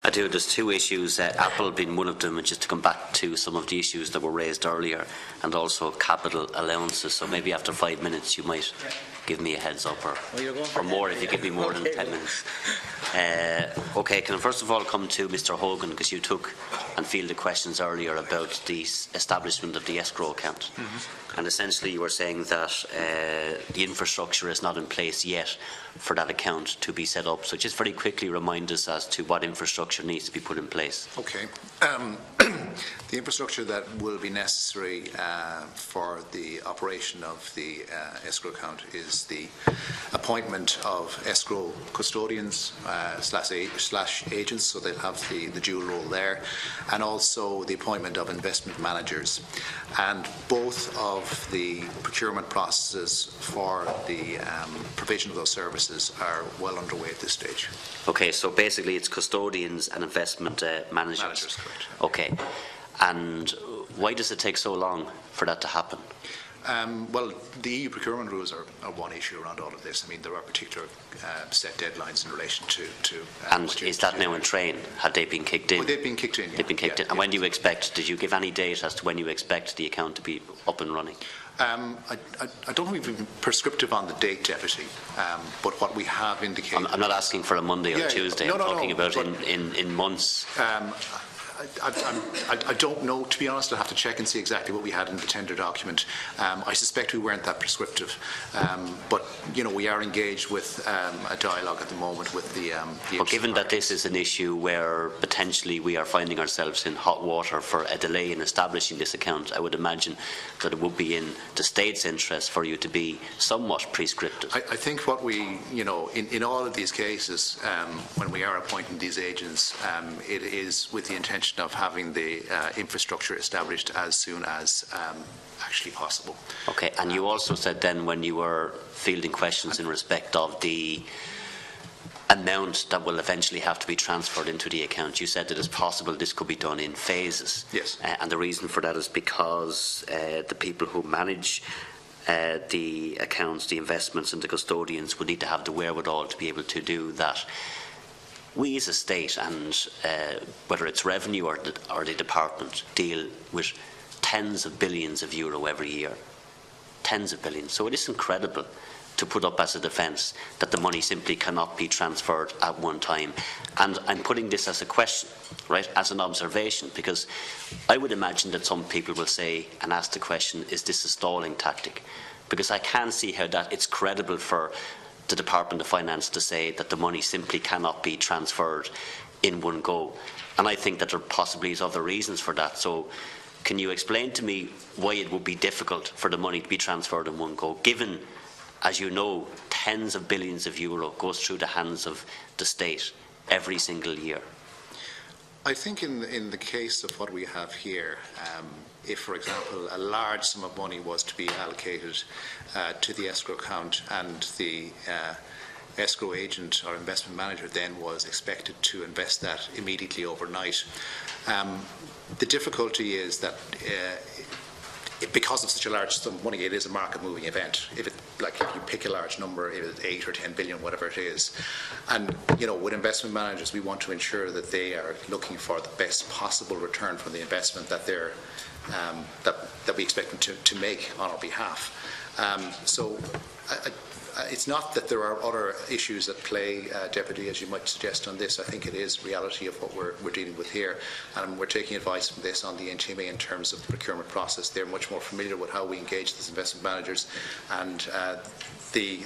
I do. There's two issues, Apple being one of them, and just to come back to some of the issues that were raised earlier, and also capital allowances. So maybe after 5 minutes you might give me a heads up, or more if you give me more than 10 minutes. Okay, can I first of all come to Mr. Hogan, because you took and fielded questions earlier about the establishment of the escrow account. And essentially you were saying that the infrastructure is not in place yet for that account to be set up. So just very quickly remind us as to what infrastructure needs to be put in place. Okay. The infrastructure that will be necessary for the operation of the escrow account is the appointment of escrow custodians slash agents, so they'll have the dual role there, and also the appointment of investment managers. And both of the procurement processes for the provision of those services are well underway at this stage. Okay, so basically it's custodians and investment managers. Managers, correct. Okay, and why does it take so long for that to happen? Well, the EU procurement rules are one issue around all of this. I mean, there are particular set deadlines in relation to and is that now in train? Had they been kicked in? Well, they've been kicked in. Yeah. They've been kicked in. And when do you expect? Did you give any date as to when you expect the account to be up and running? I don't think we've been prescriptive on the date, Deputy, but what we have indicated... I'm not asking for a Monday or Tuesday. No, I'm talking about but, in months. I don't know, to be honest. I'll have to check and see exactly what we had in the tender document. I suspect we weren't that prescriptive, but you know, we are engaged with a dialogue at the moment with the but given that this is an issue where potentially we are finding ourselves in hot water for a delay in establishing this account, I would imagine that it would be in the state's interest for you to be somewhat prescriptive. I think what we, you know, in all of these cases, when we are appointing these agents, it is with the intention of having the infrastructure established as soon as actually possible. Okay, and you also said then when you were fielding questions in respect of the amount that will eventually have to be transferred into the account, you said that it's possible this could be done in phases. Yes. And the reason for that is because the people who manage the accounts, the investments and the custodians would need to have the wherewithal to be able to do that. We as a state, and whether it's revenue or the department, deal with tens of billions of euro every year. Tens of billions. So it is incredible to put up as a defence that the money simply cannot be transferred at one time. And I'm putting this as a question, right, as an observation, because I would imagine that some people will say and ask the question, is this a stalling tactic? Because I can see how that it's credible for the Department of Finance to say that the money simply cannot be transferred in one go. And I think that there possibly is other reasons for that. So can you explain to me why it would be difficult for the money to be transferred in one go, given, as you know, tens of billions of euro goes through the hands of the state every single year? I think in the case of what we have here, if, for example, a large sum of money was to be allocated to the escrow account and the escrow agent or investment manager then was expected to invest that immediately overnight, the difficulty is that because of such a large sum of money, it is a market-moving event. If you pick a large number, if it's 8 or 10 billion, whatever it is, and you know, with investment managers, we want to ensure that they are looking for the best possible return from the investment that they're that we expect them to make on our behalf. So it's not that there are other issues at play, Deputy, as you might suggest on this. I think it is reality of what we're dealing with here, and we're taking advice from this on the NTMA in terms of the procurement process. They're much more familiar with how we engage these investment managers, and the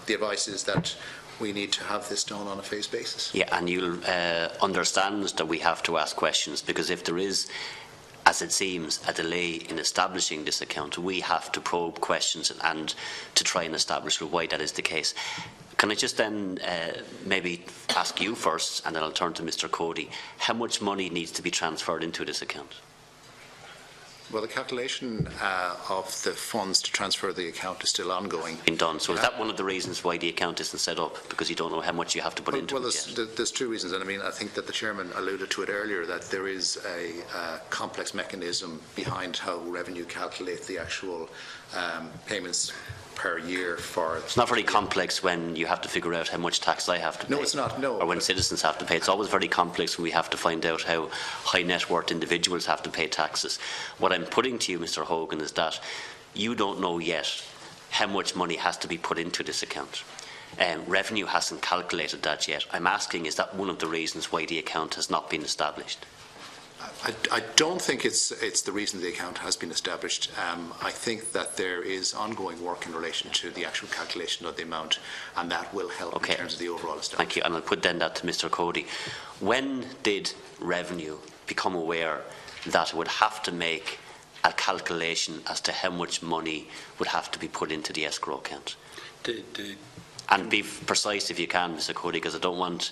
advice is that we need to have this done on a phased basis. Yeah, and you'll understand that we have to ask questions, because if there is, as it seems, a delay in establishing this account, we have to probe questions and to try and establish why that is the case. Can I just then maybe ask you first, and then I'll turn to Mr. Cody, how much money needs to be transferred into this account? Well, the calculation of the funds to transfer the account is still ongoing. Been done. So is that one of the reasons why the account isn't set up? Because you don't know how much you have to put into it yet? There's two reasons, and I mean, I think that the chairman alluded to it earlier, that there is a complex mechanism behind how revenue calculate the actual payments per year for... It's not very complex when you have to figure out how much tax I have to pay. No, it's not, no. Or when citizens have to pay. It's always very complex when we have to find out how high net worth individuals have to pay taxes. What I'm putting to you, Mr. Hogan, is that you don't know yet how much money has to be put into this account. Revenue hasn't calculated that yet. I'm asking, is that one of the reasons why the account has not been established? I don't think it's the reason the account has been established. I think that there is ongoing work in relation to the actual calculation of the amount, and that will help in terms of the overall establishment. Thank you, and I'll put then that to Mr. Cody. When did Revenue become aware that it would have to make a calculation as to how much money would have to be put into the escrow account? And be precise if you can, Mr. Cody, because I don't want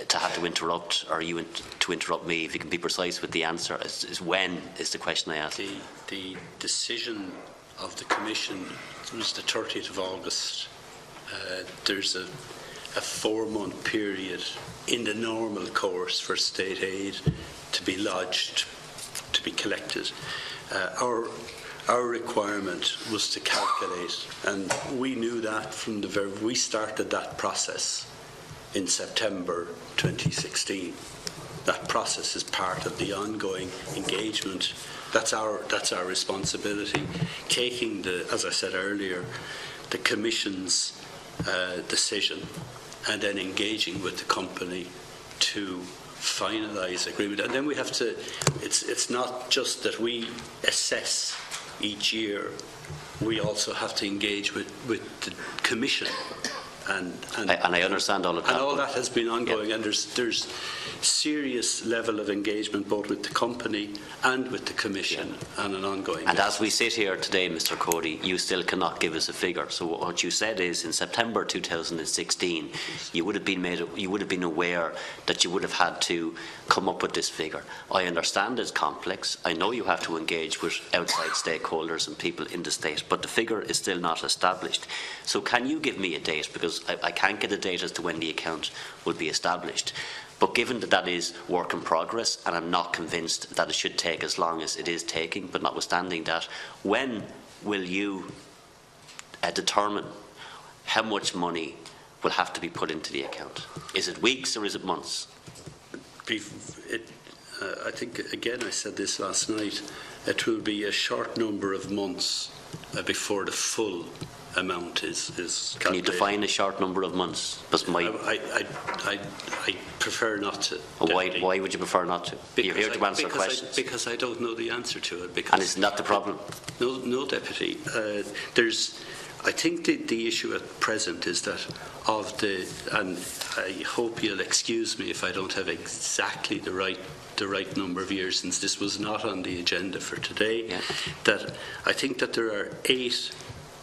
to have to interrupt, or you to interrupt me. If you can be precise with the answer, is when is the question I asked. The decision of the Commission was the 30th of August. There's a 4-month period in the normal course for state aid to be lodged, to be collected. Our requirement was to calculate, and we knew that from we started that process in September 2016. That process is part of the ongoing engagement. That's our responsibility. Taking as I said earlier, the Commission's decision, and then engaging with the company to finalise agreement. And then we have to. It's not just that we assess each year. We also have to engage with the Commission. And I understand all of that. And all that has been ongoing, yeah. And there's serious level of engagement both with the company and with the Commission, yeah, on an ongoing basis. And as we sit here today, Mr. Cody, you still cannot give us a figure. So what you said is, in September 2016, you would have been aware that you would have had to come up with this figure. I understand it's complex. I know you have to engage with outside stakeholders and people in the state, but the figure is still not established. So can you give me a date? Because I can't get a date as to when the account will be established. But given that that is work in progress, and I'm not convinced that it should take as long as it is taking, but notwithstanding that, when will you determine how much money will have to be put into the account? Is it weeks or is it months? I think, again, I said this last night, it will be a short number of months before the full amount is calculated. Can you define a short number of months? I prefer not to. Why would you prefer not to? You're here to answer questions. Because I don't know the answer to it. And isn't that the problem? No, Deputy. I think the issue at present is that and I hope you'll excuse me if I don't have exactly the right number of years, since this was not on the agenda for today, yeah. That I think that there are 8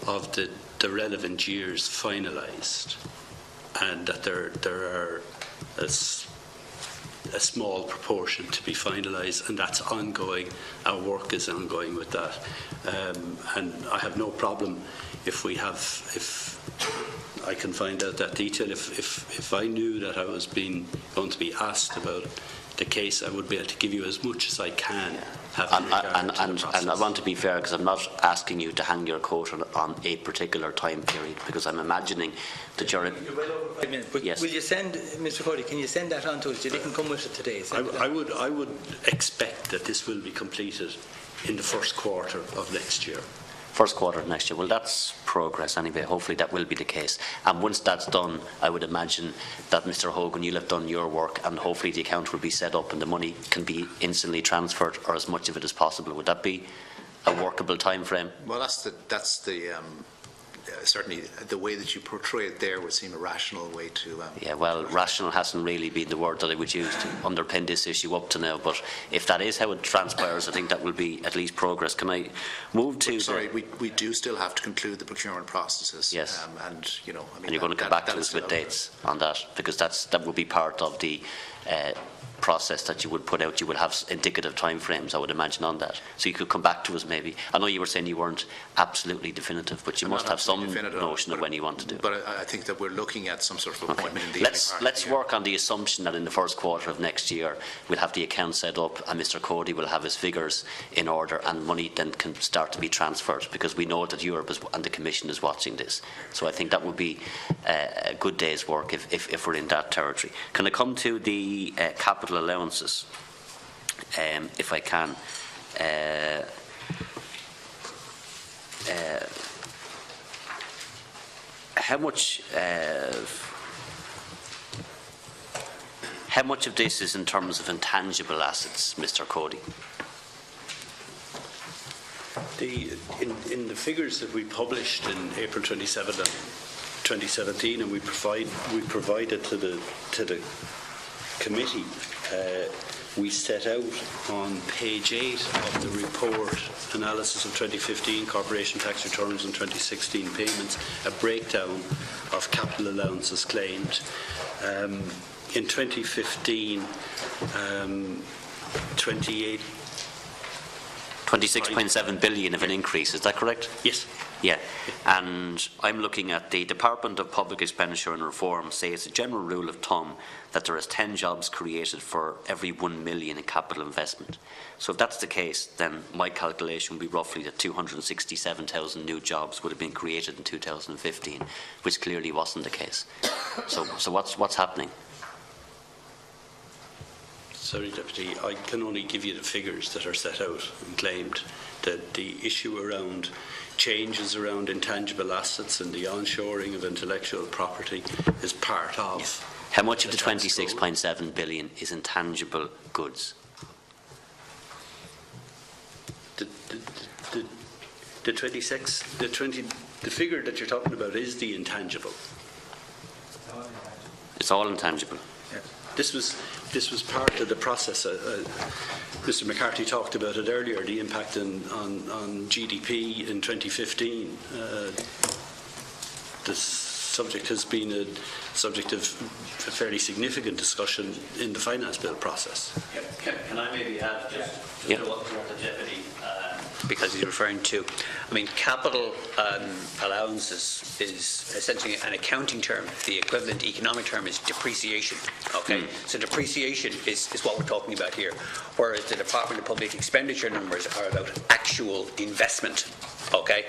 of the relevant years finalised, and that there are a small proportion to be finalised, and that's ongoing. Our work is ongoing with that, and I have no problem if I can find out that detail. If I knew that I was going to be asked about the case, I would be able to give you as much as I can. And I want to be fair, because I'm not asking you to hang your coat on a particular time period, because I'm imagining that you're well over 5 minutes. But yes. Will you send, Mr. Cody, can you send that on to us? You can come with it today. I would expect that this will be completed in the first quarter of next year. First quarter of next year. Well, that's progress anyway. Hopefully that will be the case. And once that's done, I would imagine that, Mr. Hogan, you'll have done your work, and hopefully the account will be set up and the money can be instantly transferred, or as much of it as possible. Would that be a workable time frame? Well, that's certainly the way that you portray it there would seem a rational way to... yeah, well, rational hasn't really been the word that I would use to underpin this issue up to now, but if that is how it transpires, I think that will be at least progress. Can I move to... Sorry, we do still have to conclude the procurement processes. Yes. And you're going to come back to us with dates on that, because that would be part of the process that you would put out, you would have indicative timeframes, I would imagine, on that. So you could come back to us maybe. I know you were saying you weren't absolutely definitive, but you must have some notion of when you want to do it. But I think that we're looking at some sort of appointment in the Let's work on the assumption that in the first quarter of next year we'll have the account set up and Mr. Cody will have his figures in order and money then can start to be transferred, because we know that Europe and the Commission is watching this. So I think that would be a good day's work if we're in that territory. Can I come to the capital allowances, if I can? How much of this is in terms of intangible assets, Mr. Cody? In the figures that we published in April 2017, and we provided to the committee, we set out on page 8 of the report, analysis of 2015 corporation tax returns and 2016 payments, a breakdown of capital allowances claimed. In 2015, 26.7 billion of an increase, is that correct? Yes. Yeah, and I'm looking at the Department of Public Expenditure and Reform say it's a general rule of thumb that there is 10 jobs created for every 1 million in capital investment. So if that's the case, then my calculation would be roughly that 267,000 new jobs would have been created in 2015, which clearly wasn't the case. So what's happening? Sorry, Deputy, I can only give you the figures that are set out and claimed. That the issue around changes around intangible assets and the onshoring of intellectual property is part of. How much of the 26.7 billion is intangible goods? The figure that you're talking about is the intangible. It's all intangible. Yeah. This was part of the process. Mr. McCarthy talked about it earlier, the impact on GDP in 2015. The subject has been a subject of a fairly significant discussion in the finance bill process. Can I maybe add just to what the Deputy, because he's referring to, I mean, capital allowances is essentially an accounting term. The equivalent economic term is depreciation. Okay, so depreciation is what we're talking about here, whereas the Department of Public Expenditure numbers are about actual investment. Okay,